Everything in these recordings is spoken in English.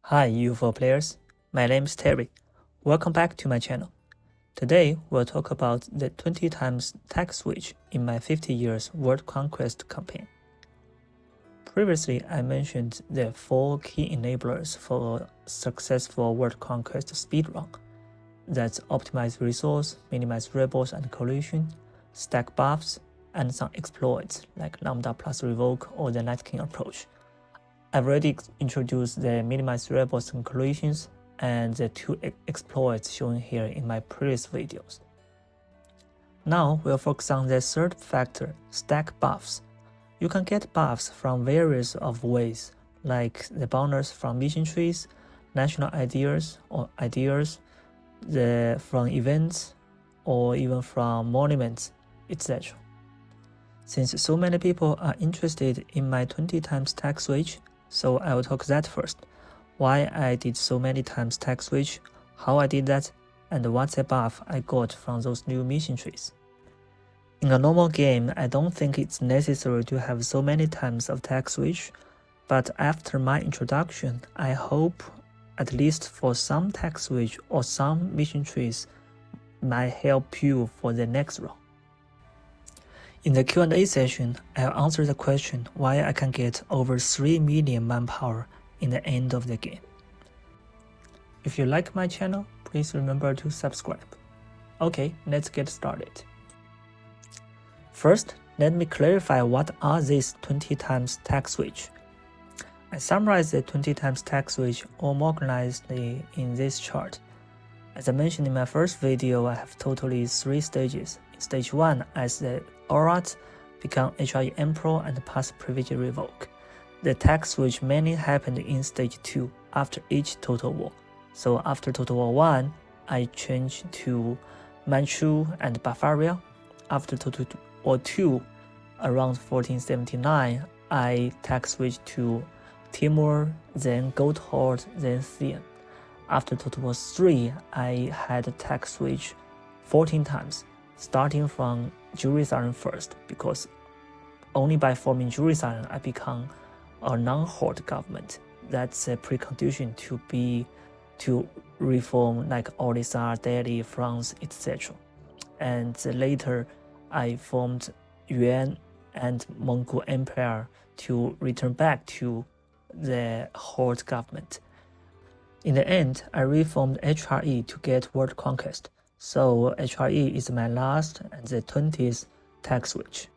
Hi EU4 players, my name is Terry. Welcome back to my channel. Today we'll talk about the 20 times tech switch in my 50 years World Conquest campaign. Previously I mentioned the 4 key enablers for successful World Conquest speedrun. That's optimize resource, minimize rebels and collision, stack buffs, and some exploits like Lambda plus revoke or the Night King approach. I've already introduced the minimize rebels and collisions and the 2 exploits shown here in my previous videos. Now we'll focus on the third factor, stack buffs. You can get buffs from various of ways, like the bonus from mission trees, national ideas or ideas, from events, or even from monuments, etc. Since so many people are interested in my 20 times tech switch, so I will talk that first. Why I did so many times tech switch, how I did that, and what's the buff I got from those new mission trees. In a normal game, I don't think it's necessary to have so many times of tech switch, but after my introduction, I hope at least for some tech switch or some mission trees might help you for the next round. In the Q&A session, I'll answer the question why I can get over 3 million manpower in the end of the game. If you like my channel, please remember to subscribe. Okay, let's get started. First, let me clarify what are these 20 times tech switch. I summarized the 20 times tech switch organizedly in this chart. As I mentioned in my first video, I have totally 3 stages. In stage 1, as the Oirat become HRE Emperor and pass privilege revoke. The tech switch mainly happened in stage 2 after each total war. So after total war 1, I changed to Manchu and Bavaria. After total war 2, around 1479, I tech switched to Timur, then Gold Horde, then Theon. After total war 3, I had a tech switch 14 times, starting from Jerusalem first, because only by forming Jerusalem I become a non-horde government. That's a precondition to reform like Orissa, Delhi, France, etc. And later I formed Yuan and Mongol Empire to return back to the horde government. In the end, I reformed HRE to get World Conquest. So HRE is my last and the 20th tech switch.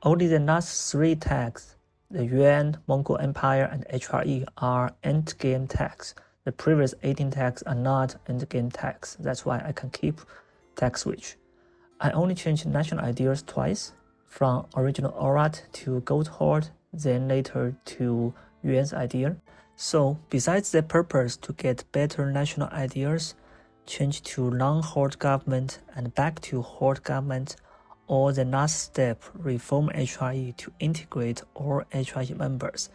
Only the last 3 tags, the Yuan, Mongol Empire, and HRE are endgame tags. The previous 18 tags are not endgame tags. That's why I can keep tag switch. I only changed national ideas twice, from original Oirat to Gold Horde, then later to Yuan's idea. So besides the purpose to get better national ideas, change to non-horde government and back to horde government, or the last step, reform HRE to integrate all HRE members,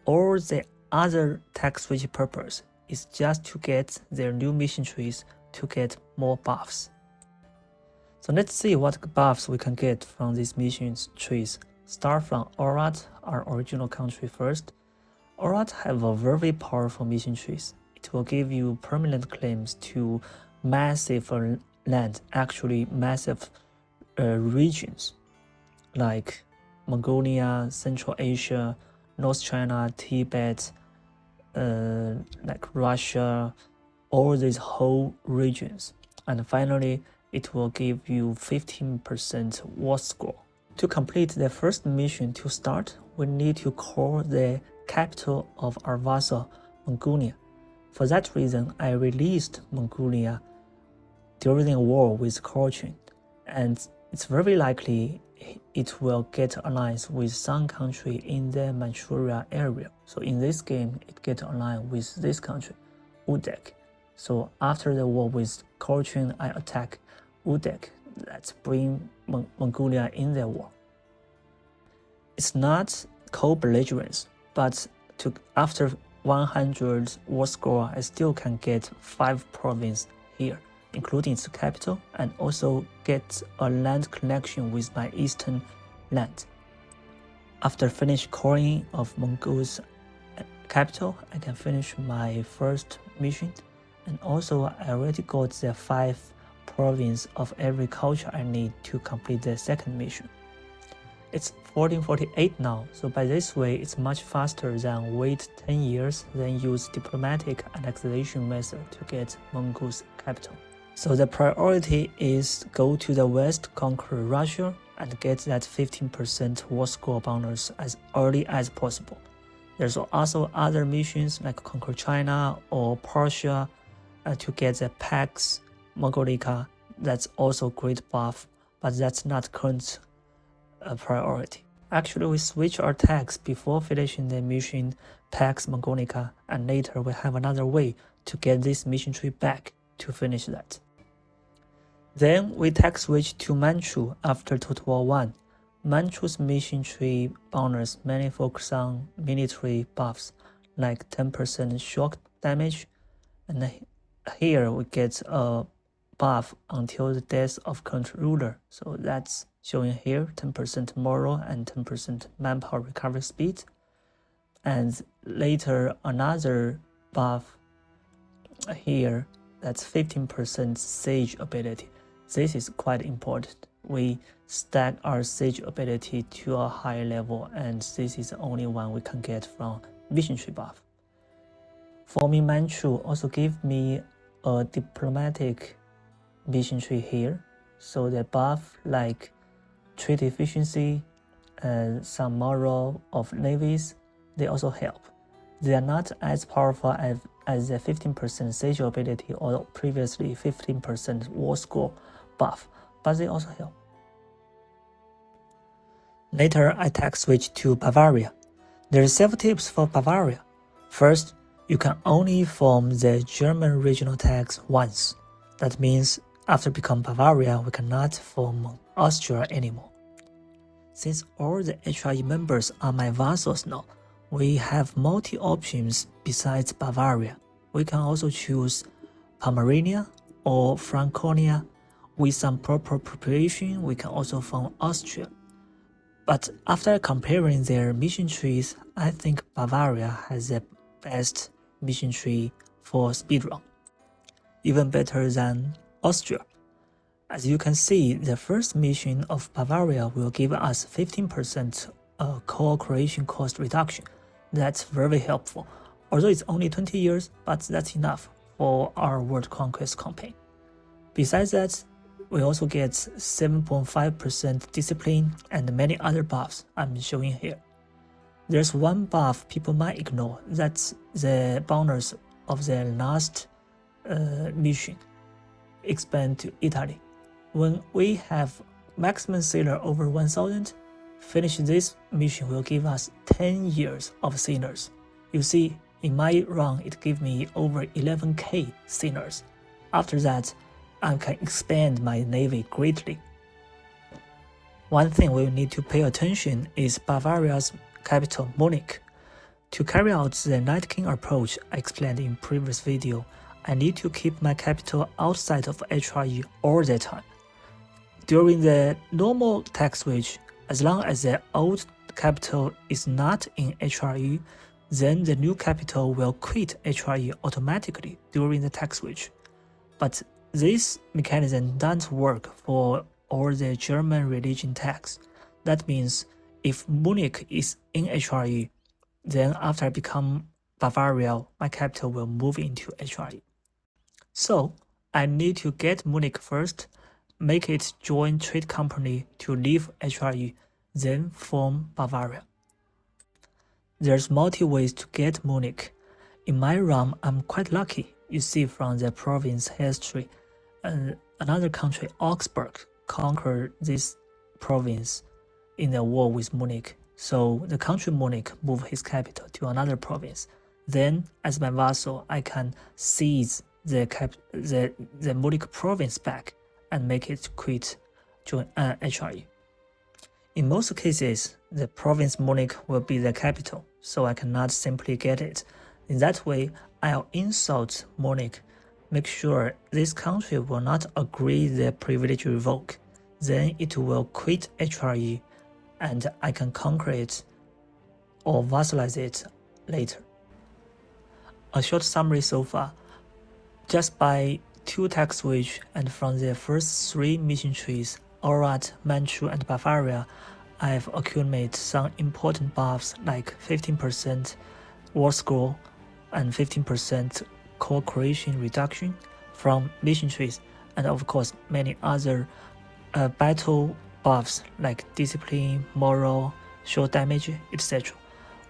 or the other tech switch purpose is just to get their new mission trees to get more buffs. So let's see what buffs we can get from these mission trees. Start from Oirat, our original country first. Oirat have a very powerful mission trees. It will give you permanent claims to massive land, actually massive regions like Mongolia, Central Asia, North China, Tibet, like Russia, all these whole regions. And finally, it will give you 15% war score. To complete the first mission to start, we need to call the capital of our vassal, Mongolia. For that reason, I released Mongolia during a war with Cochin, and it's very likely it will get alliance with some country in the Manchuria area. So in this game, it gets aligned with this country, Udek. So after the war with Cochin, I attack Udek. Let's bring Mongolia in the war. It's not co-belligerence, but after 100 war score, I still can get 5 provinces here, including its capital, and also get a land connection with my eastern land. After finish coring of Mongols capital, I can finish my first mission. And also I already got the 5 province of every culture I need to complete the second mission. It's 1448 now, so by this way it's much faster than wait 10 years then use diplomatic annexation method to get Manchu's capital. So the priority is go to the west, conquer Russia, and get that 15% war score bonus as early as possible. There's also other missions like conquer China or Persia to get the Pax Mongolica. That's also great buff, but that's not current priority. Actually, we switch our tags before finishing the mission Pax Mongolica, and later we have another way to get this mission tree back to finish that. Then we tag switch to Manchu after Total War 1. Manchu's mission tree bonus mainly focus on military buffs like 10% shock damage, and here we get a buff until the death of current ruler, so that's showing here 10% moral and 10% manpower recovery speed, and later another buff here that's 15% siege ability. This is quite important. We stack our siege ability to a higher level, and this is the only one we can get from mission tree buff. For me, Manchu also give me a diplomatic mission tree here, so the buff like trade efficiency and some moral of navies, they also help. They are not as powerful as the 15% siege ability or previously 15% war score buff, but they also help. Later, I tag switch to Bavaria. There are several tips for Bavaria. First, you can only form the German regional tags once. That means after become Bavaria, we cannot form Austria anymore. Since all the HRE members are my vassals now, we have multi options besides Bavaria. We can also choose Pomerania or Franconia. With some proper preparation, we can also form Austria. But after comparing their mission trees, I think Bavaria has the best mission tree for speedrun, even better than Austria. As you can see, the first mission of Bavaria will give us 15% core creation cost reduction. That's very helpful. Although it's only 20 years, but that's enough for our World Conquest campaign. Besides that, we also get 7.5% discipline and many other buffs I'm showing here. There's one buff people might ignore, that's the bonus of the last mission, expand to Italy. When we have maximum sailor over 1000, finish this mission will give us 10 years of sailors. You see, in my run it gave me over 11k sailors. After that, I can expand my navy greatly. One thing we need to pay attention is Bavaria's capital Munich. To carry out the Night King approach I explained in previous video, I need to keep my capital outside of HRE all the time. During the normal tag switch, as long as the old capital is not in HRE, then the new capital will quit HRE automatically during the tag switch. But this mechanism doesn't work for all the German religion tags. That means if Munich is in HRE, then after I become Bavaria, my capital will move into HRE. So I need to get Munich first, make it join trade company to leave HRE, then form Bavaria. There's multi ways to get Munich. In my run, I'm quite lucky. You see from the province history, another country, Augsburg, conquered this province in the war with Munich. So the country Munich moved his capital to another province. Then, as my vassal, I can seize the Munich province back and make it quit HRE. In most cases, the province Munich will be the capital, so I cannot simply get it. In that way, I'll insult Munich, make sure this country will not agree the privilege revoke. Then it will quit HRE and I can conquer it or vassalize it later. a short summary so far. Just by 2 tech switch and from the first 3 mission trees, Oirat, Manchu, and Bavaria, I've accumulated some important buffs like 15% war score and 15% co-creation reduction from mission trees, and of course many other battle buffs like discipline, moral, short damage, etc.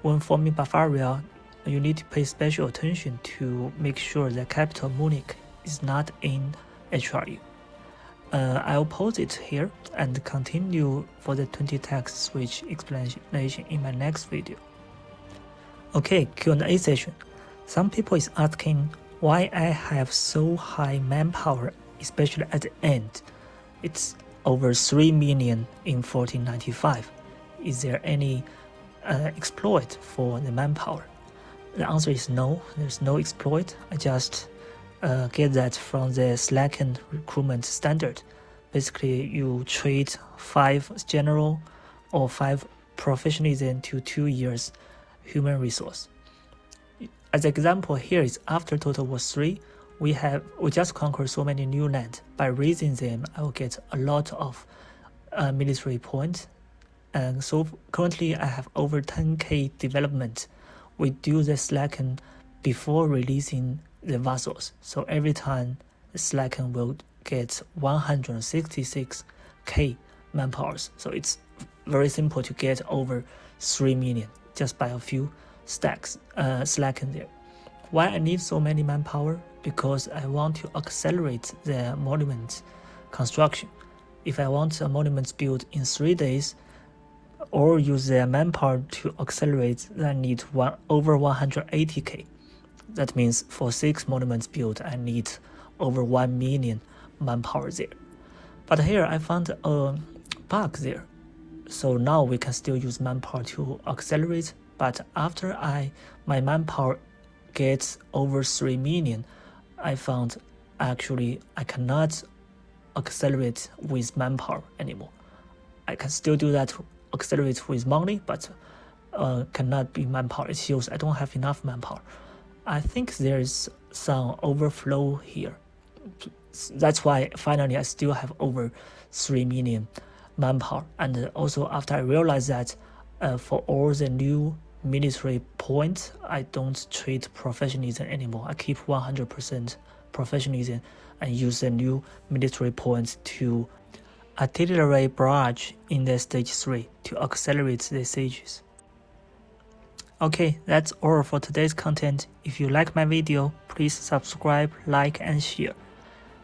When forming Bavaria, you need to pay special attention to make sure the capital Munich is not in HRU. I'll pause it here and continue for the 20 tech switch explanation in my next video. Okay, Q&A session. Some people is asking why I have so high manpower, especially at the end. It's over 3 million in 1495. Is there any exploit for the manpower? The answer is no, there's no exploit. I just get that from the slackened recruitment standard. Basically, you trade 5 general or 5 professionalism to 2 years human resource. As an example, here is after total was 3, we just conquered so many new land. By raising them, I will get a lot of military points. And so currently I have over 10k development. We do the slacken before releasing the vassals. So every time the slacken will get 166k manpowers. So it's very simple to get over 3 million just by a few stacks slacken there. Why I need so many manpower? Because I want to accelerate the monument construction. If I want a monument built in 3 days, or use their manpower to accelerate, I need over 180k. That means for 6 monuments built, I need over 1 million manpower there. But here I found a bug there. So now we can still use manpower to accelerate, but after my manpower gets over 3 million, I found actually I cannot accelerate with manpower anymore. I can still do that accelerate with money, but cannot be manpower. It shows I don't have enough manpower. I think there's some overflow here. That's why finally I still have over 3 million manpower. And also after I realized that for all the new military points, I don't treat professionalism anymore. I keep 100% professionalism and use the new military points to artillery barrage in the stage 3 to accelerate the sieges. Okay, that's all for today's content. If you like my video, please subscribe, like and share.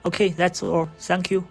Okay, that's all. Thank you.